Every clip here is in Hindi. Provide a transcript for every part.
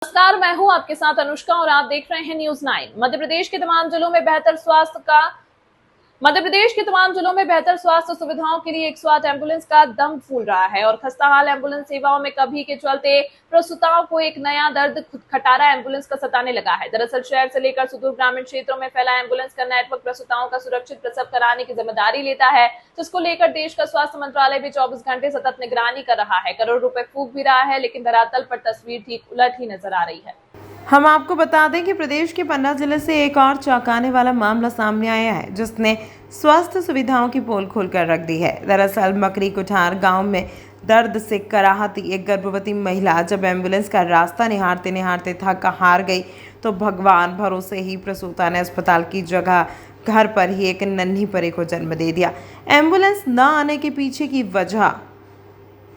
नमस्कार, मैं हूं आपके साथ अनुष्का और आप देख रहे हैं न्यूज़ 9। मध्य प्रदेश के तमाम जिलों में बेहतर स्वास्थ्य सुविधाओं के लिए 108 एम्बुलेंस का दम फूल रहा है और खस्ताहाल एम्बुलेंस सेवाओं में कमी के चलते प्रसूताओं को एक नया दर्द खटारा एम्बुलेंस का सताने लगा है। दरअसल शहर से लेकर सुदूर ग्रामीण क्षेत्रों में फैला एम्बुलेंस का नेटवर्क प्रसूताओं का सुरक्षित प्रसव कराने की जिम्मेदारी लेता है, जिसको लेकर देश का स्वास्थ्य मंत्रालय भी 24 घंटे सतत निगरानी कर रहा है। करोड़ रुपए फूंक भी रहा है, लेकिन धरातल पर तस्वीर ठीक उलट ही नजर आ रही है। हम आपको बता दें कि प्रदेश के पन्ना जिले से एक और चौंकाने वाला मामला सामने आया है, जिसने स्वास्थ्य सुविधाओं की पोल खोलकर रख दी है। दरअसल मकरी कुठार गांव में दर्द से कराहती एक गर्भवती महिला जब एम्बुलेंस का रास्ता निहारते निहारते थक हार गई तो भगवान भरोसे ही प्रसूता ने अस्पताल की जगह घर पर ही एक नन्ही परी को जन्म दे दिया। एम्बुलेंस न आने के पीछे की वजह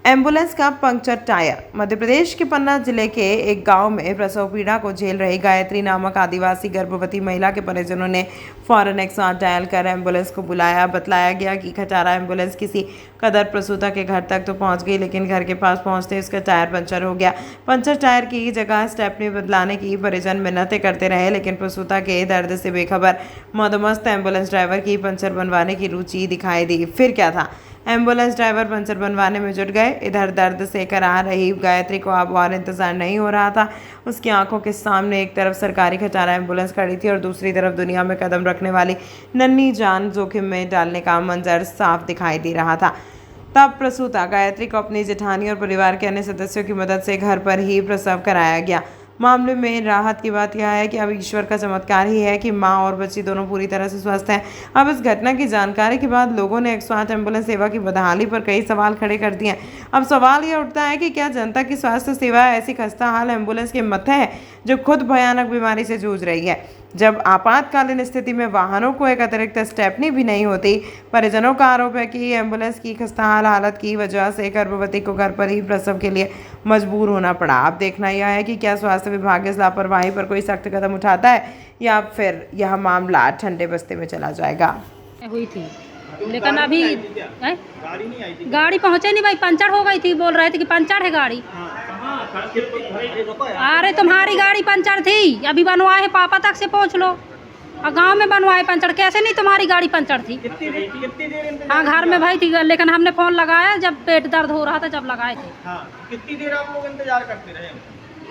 एम्बुलेंस का पंक्चर टायर। मध्य प्रदेश के पन्ना जिले के एक गांव में प्रसव पीड़ा को झेल रही गायत्री नामक आदिवासी गर्भवती महिला के परिजनों ने फौरन 108 डायल कर एम्बुलेंस को बुलाया। बतलाया गया कि खटारा एम्बुलेंस किसी कदर प्रसूता के घर तक तो पहुंच गई, लेकिन घर के पास पहुंचते उसका टायर पंचर हो गया। पंचर टायर की जगह स्टेपनी बदलाने की परिजन मिन्नतें करते रहे, लेकिन प्रसूता के दर्द से बेखबर मदमस्त एम्बुलेंस ड्राइवर की पंचर बनवाने की रुचि दिखाई दी। फिर क्या था, एम्बुलेंस ड्राइवर पंचर बनवाने में जुट गए। इधर दर्द से करा रही गायत्री को अब और इंतजार नहीं हो रहा था। उसकी आंखों के सामने एक तरफ सरकारी खटारा एम्बुलेंस खड़ी थी और दूसरी तरफ दुनिया में कदम रखने वाली नन्ही जान जोखिम में डालने का मंजर साफ दिखाई दे रहा था। तब प्रसूता गायत्री को अपनी जेठानी और परिवार के अन्य सदस्यों की मदद से घर पर ही प्रसव कराया गया। मामले में राहत की बात यह है कि अब ईश्वर का चमत्कार ही है कि मां और बच्ची दोनों पूरी तरह से स्वस्थ हैं। अब इस घटना की जानकारी के बाद लोगों ने 108 एम्बुलेंस सेवा की बदहाली पर कई सवाल खड़े कर दिए हैं। अब सवाल यह उठता है कि क्या जनता की स्वास्थ्य सेवा ऐसी खस्ताहाल एम्बुलेंस के मत्थे है जो खुद भयानक बीमारी से जूझ रही है। जब आपातकालीन स्थिति में वाहनों को एक अतिरिक्त स्टेपनी भी नहीं होती। परिजनों का आरोप है कि एम्बुलेंस की खस्ताहाल हालत की वजह से गर्भवती को घर पर ही प्रसव के लिए मजबूर होना पड़ा। अब देखना यह है कि क्या स्वास्थ्य विभाग इस लापरवाही पर कोई सख्त कदम उठाता है या फिर यह मामला ठंडे बस्ते में चला जाएगा। हुई थी, लेकिन अभी गाड़ी पहुंचे नहीं भाई, पंचर हो गई थी। बोल रहे थे कि पंचर है गाड़ी। अरे तुम्हारी गाड़ी पंचर थी, अभी बनवाए है, पापा तक से पहुंच लो। और गांव में बनवाए पंचर, कैसे नहीं तुम्हारी गाड़ी पंचर थी? हाँ, घर में भाई थी, लेकिन हमने फोन लगाया जब पेट दर्द हो रहा था, जब लगाए थे। हाँ, कितनी देर आप लोग इंतजार करते रहे?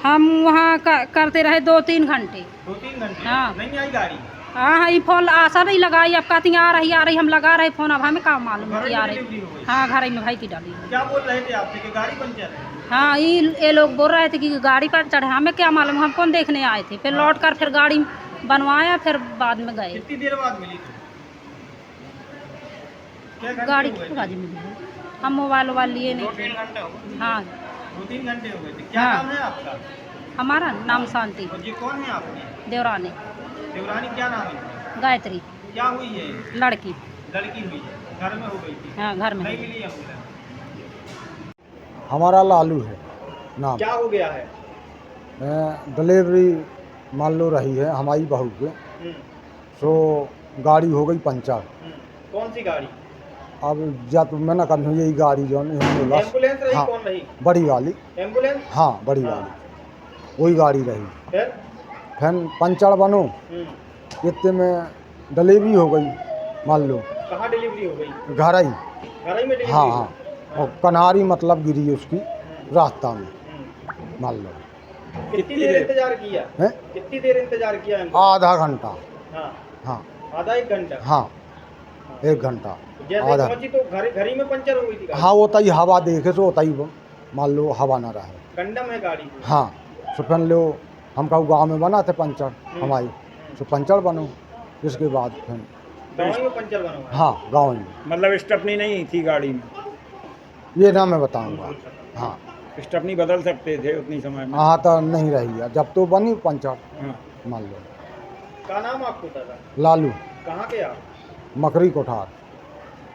हम वहाँ करते रहे 2-3 घंटे। 2-3 घंटे? हाँ। नहीं आई गाड़ी? हाँ, ये फोन आशा नहीं लगाई, अब कहती आ रही, हम लगा रहे फोन, अब हमें काम मालूम है कि आ रही। हाँ, घर में भाई की डाली। क्या बोल रहे थे आपसे कि गाड़ी पंचर है? हाँ, ये लोग बोल रहे थे कि गाड़ी पंचर है, हमें क्या मालूम, हम कौन देखने आए थे। फिर लौट कर फिर गाड़ी बनवाया, फिर बाद में गए। कितनी देर बाद मिली थी? गाड़ी की गाड़ी मिली है, हम मोबाइल लिए नहीं। 2-3 घंटे हो गए? हाँ, 2-3 घंटे हो गए थे। क्या हाँ। नाम है आपका? हमारा नाम शांति। और ये कौन है आपकी? देवरानी। देवरानी, क्या नाम है? गायत्री। क्या हुई है? लड़की। लड़की हुई है, घर में हो गई थी? हाँ, घर में। नहीं मिली एम्बुलेंस? हमारा लालू है नाम। क्या हो गया है? डिलीवरी मान लो रही है हमारी बहू के, सो गाड़ी हो गई पंचर। कौन सी गाड़ी? अब या तो मैं ना कर यही गाड़ी जो एम्बुलेंस रही? हाँ, कौन रही? बड़ी वाली एम्बुलेंस? हाँ, बड़ी वाली वही गाड़ी रही। फिर पंचर बनो, इतने में डिलीवरी हो गई मान लो। कहाँ डिलीवरी हो गई? घर ही। घर ही में डिलीवरी? हाँ हाँ, और कनारी मतलब गिरी उसकी रास्ता में मान लो। कितनी देर इंतजार किया है? कितनी देर इंतजार किया? आधा घंटा। हाँ, हाँ, आधा 1 घंटा? हाँ, 1 घंटा जैसे आधा। पहुंची तो घर ही में पंचर हो गई थी गाड़ी? हाँ, वो तई हवा देखे तो तई मान लो हवा ना रहे। कंडम है गाड़ी? हाँ, सो फिर लो हम कहूँ गाँव में बना थे पंचर हमारी, सो पंचर बनो। इसके बाद फिर गाँव में पंचर बना हुआ है? हाँ, गाँव में। मतलब स्टेपनी नहीं थी गाड़ी में? ये ना मैं बताऊँगा। हाँ, स्टेपनी बदल सकते थे उतनी समय में? हाँ, तो नहीं रही है जब तो बनी पंचर हाँ। मान लो। क्या नाम आपको दादा? लालू, कहाँ के आप? मकरी कोठार।